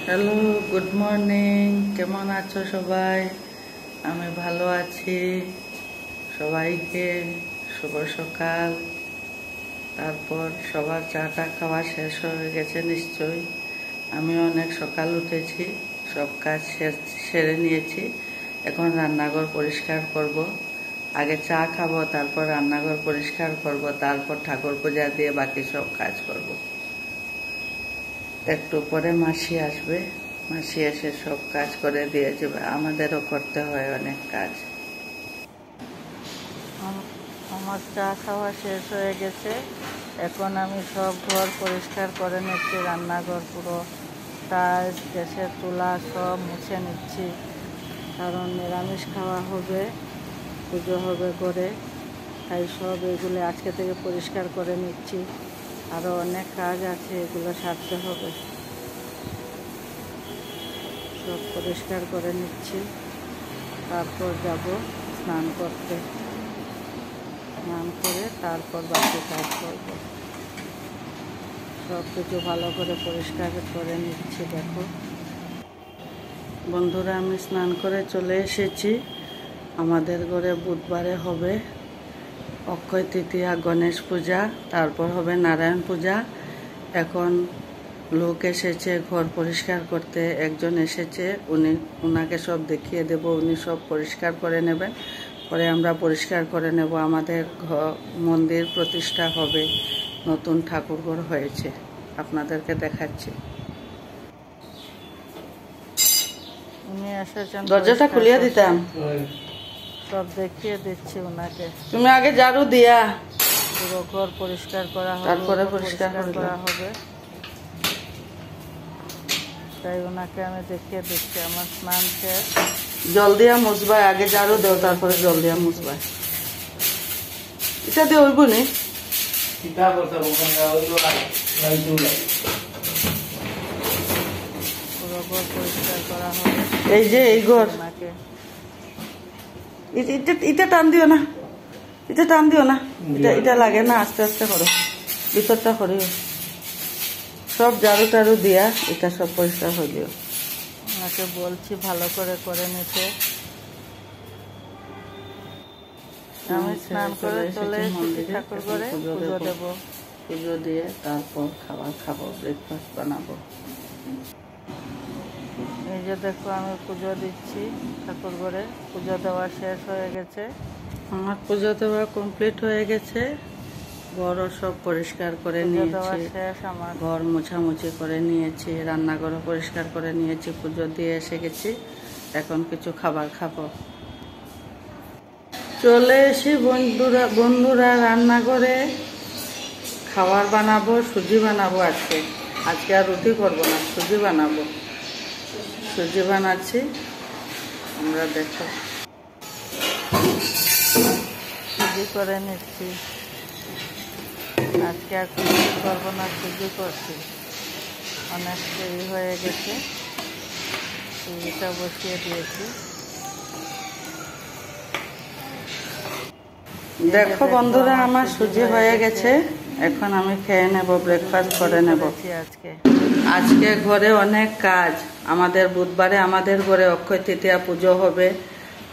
Hello, good morning. কেমন আছো সবাই? আমি ভালো আছি। সবাইকে শুভ সকাল। তারপর সবার চাটা খাওয়া শেষ হয়ে গেছে নিশ্চয়ই। আমি অনেক সকাল উঠেছি, সব কাজ সেরে নিয়েছি। এখন রান্নাঘর পরিষ্কার করব। আগে চা খাবো, তারপর রান্নাঘর পরিষ্কার করব, তারপর ঠাকুর পূজা দিয়ে বাকি সব কাজ করব। একটু পরে মাসি আসবে, মাসি এসে সব কাজ করে দিয়ে যাবে। আমাদেরও করতে হয় অনেক কাজ। আমার চা খাওয়া শেষ হয়ে গেছে। এখন আমি সব ঘর পরিষ্কার করে নিচ্ছি। রান্নাঘর পুরো টাইলস, গ্যাসের চুলা সব মুছে নিচ্ছি, কারণ নিরামিষ খাওয়া হবে, পুজো হবে করে। তাই সব এগুলো আজকে থেকে পরিষ্কার করে নিচ্ছি। আরও অনেক কাজ আছে, এগুলো সারতে হবে। সব পরিষ্কার করে নিচ্ছি, তারপর যাব স্নান করতে। স্নান করে তারপর বাকি কাজ করব। সব কিছু ভালো করে পরিষ্কার করে নিচ্ছি। দেখো বন্ধুরা, আমি স্নান করে চলে এসেছি। আমাদের ঘরে বুধবারে হবে অক্ষয় তৃতীয়া, গণেশ পূজা, তারপর হবে নারায়ণ পূজা। এখন লোক এসেছে ঘর পরিষ্কার করতে। একজন এসেছে, উনাকে সব দেখিয়ে দেব। উনি সব পরিষ্কার করে নেবেন, পরে আমরা পরিষ্কার করে নেব। আমাদের মন্দির প্রতিষ্ঠা হবে, নতুন ঠাকুরঘর হয়েছে, আপনাদেরকে দেখাচ্ছি। উনি এসেছেন, দরজাটা খুলিয়ে দিতাম, সব দেখিয়ে দিচ্ছি উনাকে। তুমি আগে ঝাড়ু দিয়া পুরো ঘর পরিষ্কার করা হবে, তারপরে পরিষ্কার করা হবে। তাই ওনাকে আমি দেখিয়ে দিচ্ছি। আমার স্নান শেষ। জল দিয়া মুছবাই, আগে ঝাড়ু দেও, তারপরে জল দিয়া মুছবাই। এটা দিয়ে হইব নি? পুরো ঘর পরিষ্কার করা হবে। এই যে এই ঘর, এটা টান দিও না, এটা টান দিও না, এটা লাগে না, আস্তে আস্তে করো, ভিতরটা করিও। সব ঝাড়ু টাড়ু দিয়া এটা সব পরিষ্কার হয়ে দিও। ওনাকে বলছি ভালো করে করে নিতে। আমি স্নান করে চলে এসেছি ঠাকুর ঘরে, পুজো দেব। পুজো দিয়ে তারপর খাবার খাবো, ব্রেকফাস্ট বানাবো। এই যে দেখো, আমি পুজো দিচ্ছি ঠাকুর ঘরে। পুজো দেওয়া শেষ হয়ে গেছে। আমার পুজো দেওয়া কমপ্লিট হয়ে গেছে। ঘরও সব পরিষ্কার করে নিয়েছি, ঘর মোছামুছি করে নিয়েছি, রান্নাঘরও পরিষ্কার করে নিয়েছি, পুজো দিয়ে এসে গেছি। এখন কিছু খাবার খাবো। চলে এসে বন্ধুরা রান্নাঘরে খাবার বানাবো, সুজি বানাবো। আজকে আর রুটি করবো না, সুজি বানাবো। সুজি বানাচ্ছি, আমরা দেখো। সুজি করে নিচ্ছি। আজকে আর কিছু করবো না, সুজি করছি। অনেক দেরি হয়ে গেছে, সুজিটা বসিয়ে দিয়েছি। দেখো বন্ধুরা, আমার সুজি হয়ে গেছে। এখন আমি খেয়ে নেব, ব্রেকফাস্ট করে নেব। আজকে ঘরে অনেক কাজ। আমাদের বুধবারে আমাদের ঘরে অক্ষয় তৃতীয়া পুজো হবে,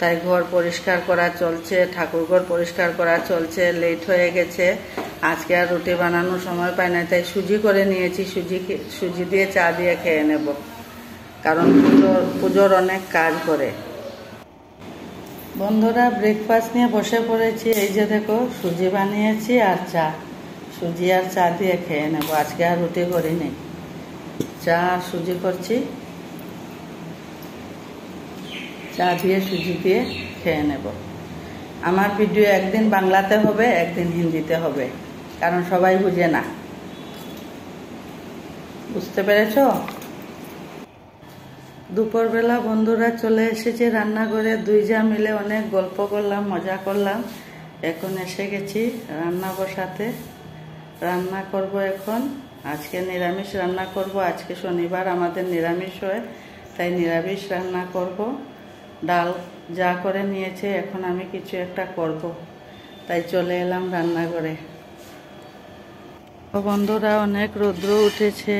তাই ঘর পরিষ্কার করা চলছে, ঠাকুর ঘর পরিষ্কার করা চলছে। লেট হয়ে গেছে, আজকে আর রুটি বানানোর সময় পাই না, তাই সুজি করে নিয়েছি। সুজি দিয়ে চা দিয়ে খেয়ে নেব, কারণ পুজোর অনেক কাজ করে। বন্ধুরা, ব্রেকফাস্ট নিয়ে বসে পড়েছি। এই যে দেখো, সুজি বানিয়েছি আর চা। সুজি আর চা দিয়ে খেয়ে নেব। আজকে আর রুটি করিনি, চা আর সুজি করছি। চা দিয়ে সুজি দিয়ে খেয়ে নেব। আমার ভিডিও একদিন বাংলাতে হবে, একদিন হিন্দিতে হবে, কারণ সবাই বুঝে না। বুঝতে পেরেছ? দুপুরবেলা বন্ধুরা চলে এসেছে রান্নাঘরে। দুই যা মিলে অনেক গল্প করলাম, মজা করলাম। এখন এসে গেছি রান্না বসাতে। রান্না করব এখন। আজকে নিরামিষ রান্না করব। আজকে শনিবার, আমাদের নিরামিষ হয়, তাই নিরামিষ রান্না করব। ডাল যা করে নিয়েছে, এখন আমি কিছু একটা করব, তাই চলে এলাম রান্নাঘরে। বন্ধুরা, অনেক রৌদ্র উঠেছে,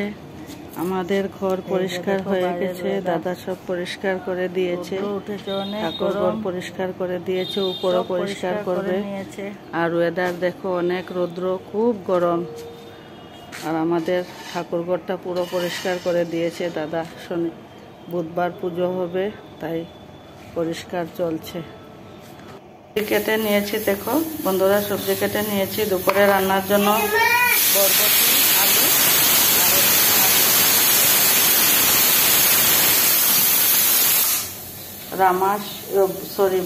আমাদের ঘর পরিষ্কার হয়ে গেছে, দাদা সব পরিষ্কার করে দিয়েছে, ঠাকুর ঘর পরিষ্কার করে দিয়েছে, উপরও পরিষ্কার করবে। আর ওয়েদার দেখো অনেক রৌদ্র, খুব গরম। আর আমাদের ঠাকুর ঘরটা পুরো পরিষ্কার করে দিয়েছে দাদা। বুধবার পুজো হবে, তাই পরিষ্কার চলছে। কেটে নিয়েছি, দেখো বন্ধুরা, সবজি কেটে নিয়েছি দুপুরে রান্নার জন্য। বরবটি, আলু,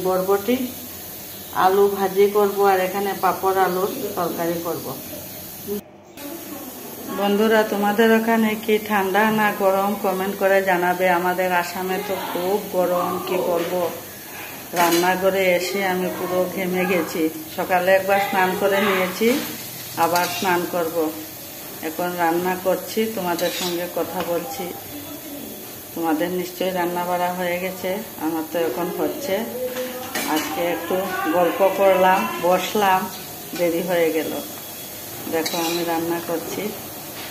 বরবটি আলু ভাজি করব, আর এখানে পাপড় আলুর তরকারি করব। বন্ধুরা, তোমাদের ওখানে কি ঠান্ডা না গরম কমেন্ট করে জানাবে। আমাদের আসামে তো খুব গরম, কি বলবো। রান্নাঘরে এসে আমি পুরো ঘেমে গেছি। সকালে একবার স্নান করে নিয়েছি, আবার স্নান করব। এখন রান্না করছি, তোমাদের সঙ্গে কথা বলছি। তোমাদের নিশ্চয়ই রান্না বাড়া হয়ে গেছে, আমার তো এখন হচ্ছে। আজকে একটু গল্প করলাম, বসলাম, দেরি হয়ে গেল। দেখো আমি রান্না করছি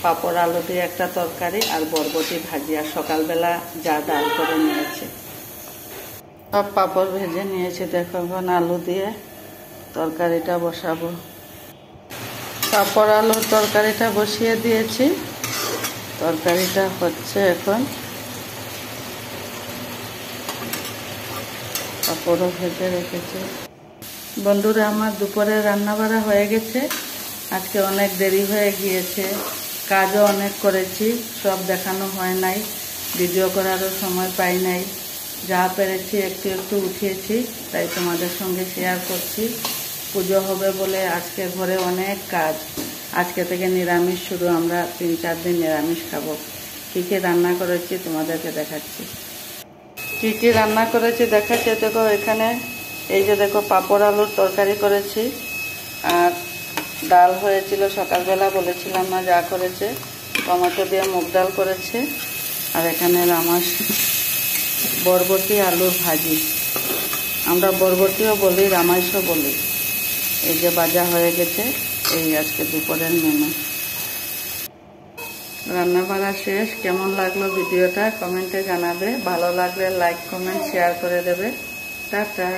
পাপড় আলু দিয়ে একটা তরকারি আর বরবটি ভাজি, আর সকালবেলা যা ডাল করে নিয়েছি। সব পাপড় ভেজে নিয়েছি। দেখো এখন আলু দিয়ে তরকারিটা বসাবো। পাপড় আলুর তরকারিটা বসিয়ে দিয়েছি, তরকারিটা হচ্ছে এখন। পাপড়ও ভেজে রেখেছি। বন্ধুরা, আমার দুপুরে রান্না বাড়া হয়ে গেছে। আজকে অনেক দেরি হয়ে গিয়েছে, কাজও অনেক করেছি, সব দেখানো হয় নাই, ভিডিও করারও সময় পাই নাই। যা পেরেছি একটু একটু উঠিয়েছি, তাই তোমাদের সঙ্গে শেয়ার করছি। পুজো হবে বলে আজকে ঘরে অনেক কাজ। আজকে থেকে নিরামিষ শুরু, আমরা 3-4 দিন নিরামিষ খাবো। কী কী রান্না করেছি তোমাদেরকে দেখাচ্ছি। কী কী রান্না করেছি দেখাচ্ছি। দেখো এখানে এই যে দেখো পাপড় আলুর তরকারি করেছি, আর ডাল হয়েছিল সকালবেলা, বলেছিলাম না যা করেছে। টমেটো দিয়ে মুগ ডাল করেছে, আর এখানে রামাস বরবটি আলুর ভাজি। আমরা বরবটিও বলি, রামাইশও বলি। এই যে ভাজা হয়ে গেছে, এই আজকে দুপুরের মেনু। রান্না বাড়া শেষ। কেমন লাগলো ভিডিওটা কমেন্টে জানাবে। ভালো লাগলে লাইক, কমেন্ট, শেয়ার করে দেবে। টাটা।